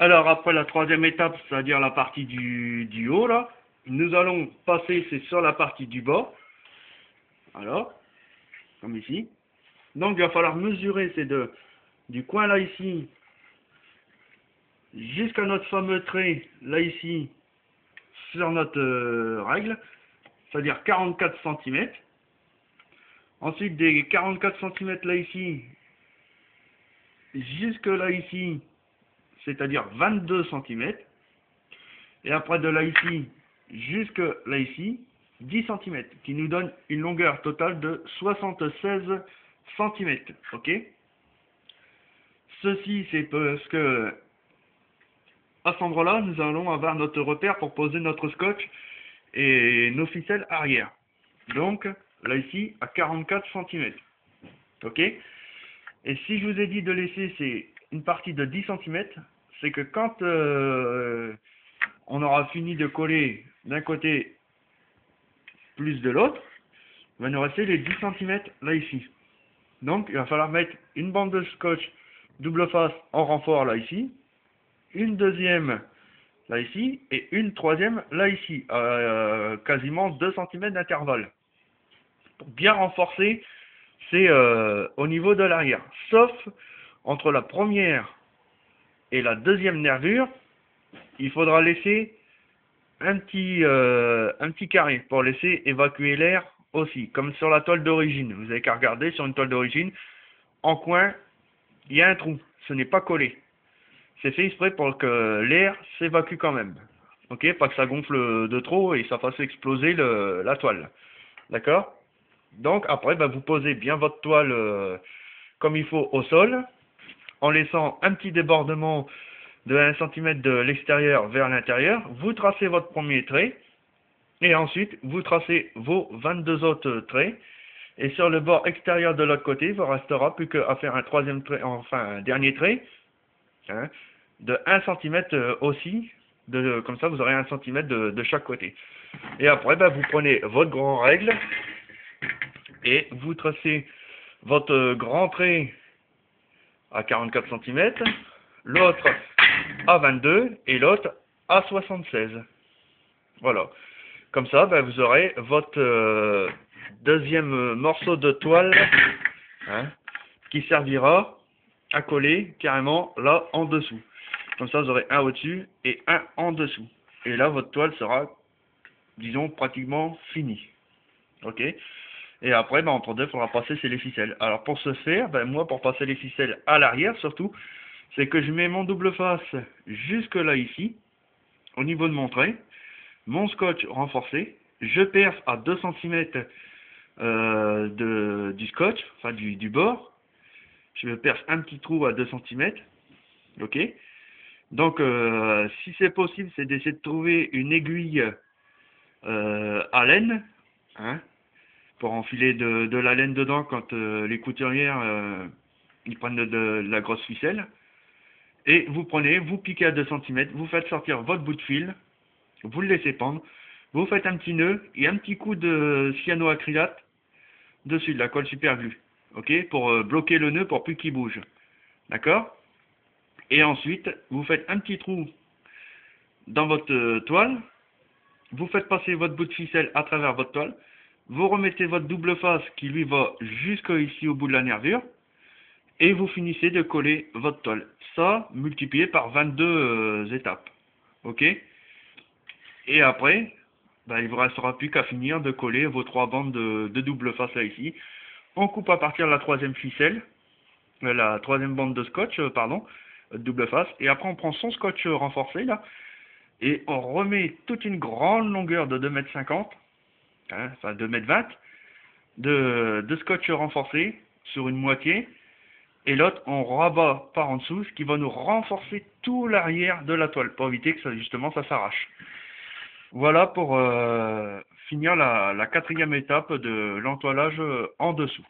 Alors après la troisième étape, c'est-à-dire la partie du haut là, nous allons passer c'est sur la partie du bas. Alors, comme ici. Donc il va falloir mesurer ces deux du coin là ici jusqu'à notre fameux trait là ici sur notre règle, c'est-à-dire 44 cm. Ensuite des 44 cm là ici jusque là ici, c'est-à-dire 22 cm. Et après de là ici jusque là ici, 10 cm, qui nous donne une longueur totale de 76 cm. Ok. Ceci, c'est parce que à cet endroit-là, nous allons avoir notre repère pour poser notre scotch et nos ficelles arrière. Donc, là ici, à 44 cm. Ok. Et si je vous ai dit de laisser c'est une partie de 10 cm, c'est que quand on aura fini de coller d'un côté plus de l'autre, il va nous rester les 10 cm là ici. Donc, il va falloir mettre une bande de scotch double face en renfort là ici, une deuxième là ici, et une troisième là ici, à quasiment 2 cm d'intervalle. Pour bien renforcer, c'est au niveau de l'arrière. Sauf entre la première et la deuxième nervure, il faudra laisser un petit carré pour laisser évacuer l'air aussi, comme sur la toile d'origine. Vous avez qu'à regarder sur une toile d'origine, en coin, il y a un trou, ce n'est pas collé. C'est fait exprès pour que l'air s'évacue quand même. Ok, pas que ça gonfle de trop et ça fasse exploser la toile. D'accord? Donc après, vous posez bien votre toile comme il faut au sol, en laissant un petit débordement de 1 cm de l'extérieur vers l'intérieur. Vous tracez votre premier trait et ensuite vous tracez vos 22 autres traits. Et sur le bord extérieur de l'autre côté, il ne vous restera plus qu'à faire un troisième trait, enfin un dernier trait, hein, de 1 cm aussi. Comme ça, vous aurez 1 cm de chaque côté. Et après, vous prenez votre grand règle et vous tracez votre grand trait à 44 cm, l'autre à 22 et l'autre à 76. Voilà. Comme ça, vous aurez votre deuxième morceau de toile, hein, qui servira à coller carrément là en dessous. Comme ça, vous aurez un au-dessus et un en dessous. Et là, votre toile sera, disons, pratiquement finie. Ok. Et après, entre deux, il faudra passer les ficelles. Alors, pour ce faire, moi, pour passer les ficelles à l'arrière, surtout, c'est que je mets mon double face jusque là, ici, au niveau de mon trait, mon scotch renforcé, je perce à 2 cm du scotch, enfin du bord, je me perce un petit trou à 2 cm, ok. Donc, si c'est possible, c'est d'essayer de trouver une aiguille à laine, hein, pour enfiler de la laine dedans quand les couturières ils prennent de la grosse ficelle. Et vous prenez, vous piquez à 2 cm, vous faites sortir votre bout de fil, vous le laissez pendre, vous faites un petit nœud et un petit coup de cyanoacrylate dessus, de la colle super glue, ok, pour bloquer le nœud pour plus qu'il bouge. D'accord? Et ensuite, vous faites un petit trou dans votre toile, vous faites passer votre bout de ficelle à travers votre toile, vous remettez votre double face qui lui va jusqu'ici au bout de la nervure, et vous finissez de coller votre toile. Ça, multiplié par 22 étapes. Ok? Et après, il ne vous restera plus qu'à finir de coller vos 3 bandes de double face là ici. On coupe à partir de la troisième ficelle, la troisième bande de scotch, pardon, double face. Et après, on prend son scotch renforcé là, et on remet toute une grande longueur de 2,50 m, hein, enfin 2,20 m, de scotch renforcé sur une moitié. Et l'autre, on rabat par en dessous, ce qui va nous renforcer tout l'arrière de la toile, pour éviter que ça, justement ça s'arrache. Voilà pour finir la quatrième étape de l'entoilage en dessous.